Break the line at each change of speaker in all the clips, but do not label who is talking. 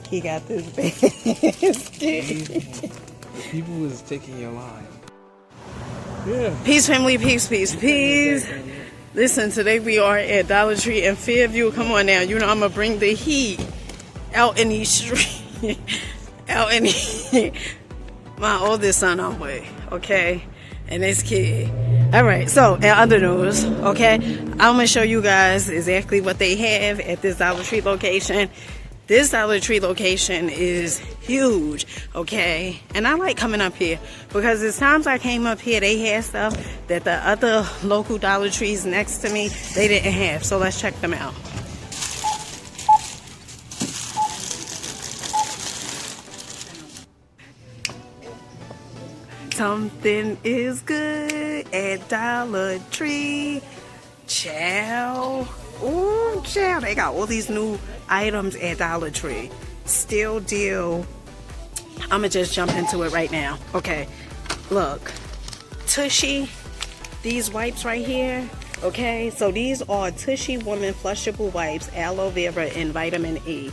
He got this basket.
The people is taking your line. Yeah.
Peace, family. Peace, peace, peace. Listen, today we are at Dollar Tree in Fairview. Come on now. You know I'm going to bring the heat out in these streets. Out in the... My oldest son on way, okay? And this kid. All right, so in other news, okay? I'm going to show you guys exactly what they have at this Dollar Tree location. This Dollar Tree location is huge, okay? And I like coming up here because the times I came up here, they had stuff that the other local Dollar Trees next to me, they didn't have. So let's check them out. Something is good at Dollar Tree. Chow. Ooh, chow. They got all these new items at Dollar Tree. Still deal. I'm going to just jump into it right now. Okay. Look. Tushy. These wipes right here. Okay. So these are Tushy Woman Flushable Wipes, Aloe Vera, and Vitamin E.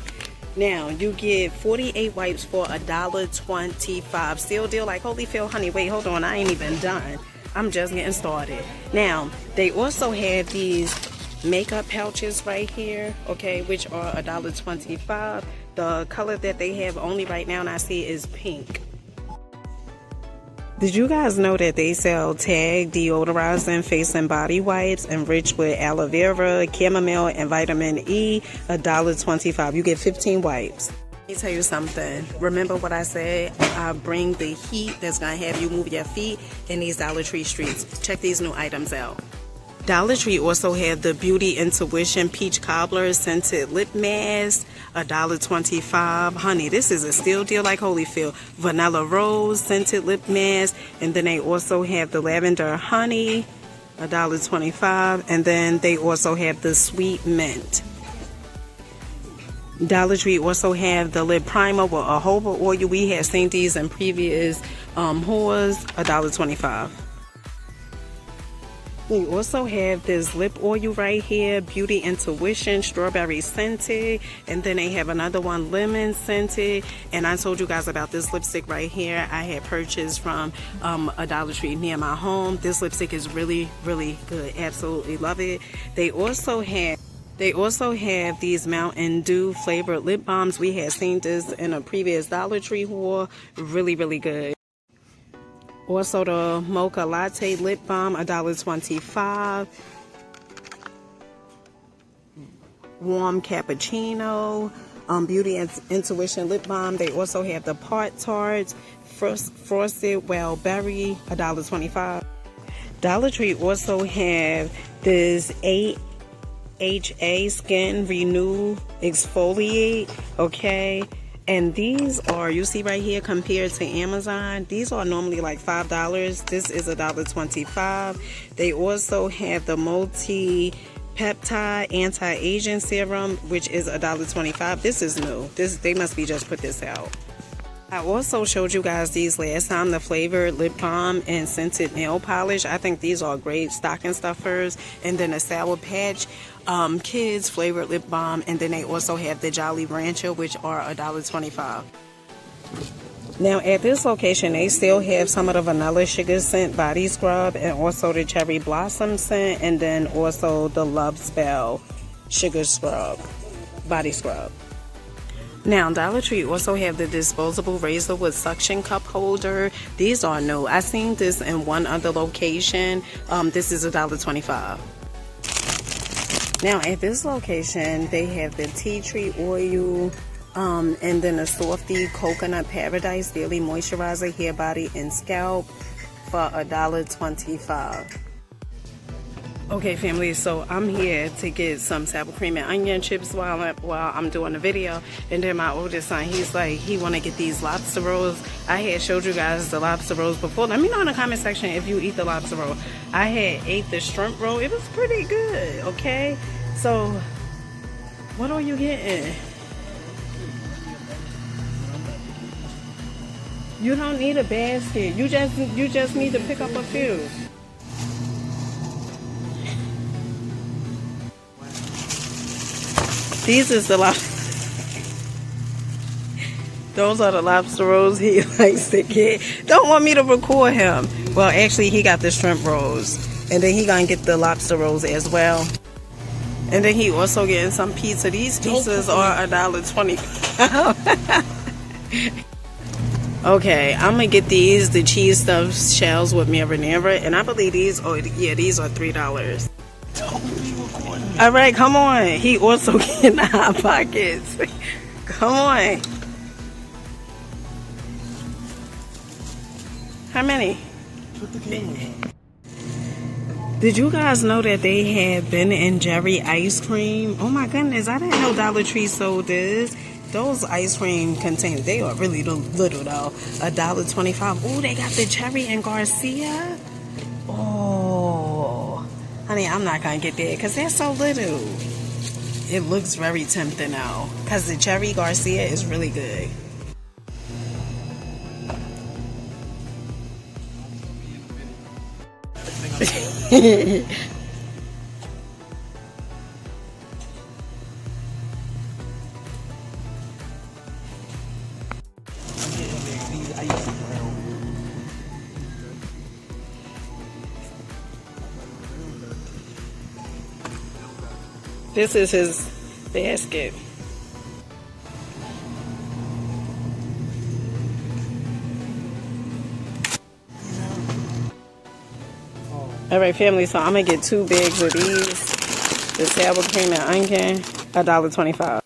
Now, you get 48 wipes for $1.25. Still deal like Holyfield, honey. Wait, hold on. I ain't even done. I'm just getting started. Now, they also have these makeup pouches right here, okay, which are $1.25. The color that they have only right now, and I see, is pink. Did you guys know that they sell Tag deodorizing face and body wipes enriched with aloe vera, chamomile, and vitamin E? $1.25. You get 15 wipes. Let me tell you something. Remember what I said? I bring the heat that's going to have you move your feet in these Dollar Tree streets. Check these new items out. Dollar Tree also have the Beauty Intuition Peach Cobbler Scented Lip Mask, $1.25. Honey, this is a steal deal like Holyfield. Vanilla Rose Scented Lip Mask, and then they also have the Lavender Honey, $1.25, and then they also have the Sweet Mint. Dollar Tree also have the lip primer with a jojoba oil. We have seen these in previous hauls, $1.25. They also have this lip oil right here, Beauty Intuition Strawberry Scented, and then they have another one, Lemon Scented. And I told you guys about this lipstick right here. I had purchased from a Dollar Tree near my home. This lipstick is really, really good. Absolutely love it. They also have these Mountain Dew flavored lip balms. We had seen this in a previous Dollar Tree haul. Really, really good. Also the Mocha Latte Lip Balm, $1.25. Warm Cappuccino, Beauty Intuition Lip Balm. They also have the Part Tarts, Frosted Wild Berry, $1.25. Dollar Tree also have this AHA Skin Renew Exfoliate, okay? And these are, you see right here, compared to Amazon, these are normally like $5. This is $1.25. They also have the multi-peptide anti-aging serum, which is $1.25. This is new. They must be just put this out. I also showed you guys these last time, the flavored lip balm and scented nail polish. I think these are great stocking stuffers. And then a Sour Patch Kids flavored lip balm. And then they also have the Jolly Rancher, which are $1.25. Now at this location, they still have some of the vanilla sugar scent body scrub and also the cherry blossom scent, and then also the Love Spell sugar scrub, body scrub. Now, Dollar Tree also have the disposable razor with suction cup holder. These are new. I seen this in one other location. This is $1.25. Now, at this location, they have the tea tree oil, and then a Softy Coconut Paradise Daily Moisturizer, Hair, Body, and Scalp for $1.25. Okay, family, so I'm here to get some sour cream and onion chips while I'm doing the video. And then my oldest son, he's like, he want to get these lobster rolls. I had showed you guys the lobster rolls before. Let me know in the comment section if you eat the lobster roll. I had ate the shrimp roll. It was pretty good, okay? So, what are you getting? You don't need a basket. You just need to pick up a few. These is the lobster. Those are the lobster rolls he likes to get. Don't want me to record him. Well, actually, he got the shrimp rolls. And then he gonna get the lobster rolls as well. And then he also getting some pizza. These pizzas are $1.25. Okay, I'm gonna get these, the cheese stuffed shells with marinara. And I believe these, oh yeah, these are $3. All right, come on. He also getting the Hot Pockets. Come on. How many? Did you guys know that they had Ben and Jerry ice cream? Oh my goodness, I didn't know Dollar Tree sold this. Those ice cream containers, they are really little though. $1.25. Oh, they got the Cherry and Garcia. Oh, honey, I'm not gonna get that because they're so little. It looks very tempting though, because the Cherry Garcia is really good. This is his basket. All right, family, so I'm gonna get 2 bags of these. The sour cream and onion, $1.25.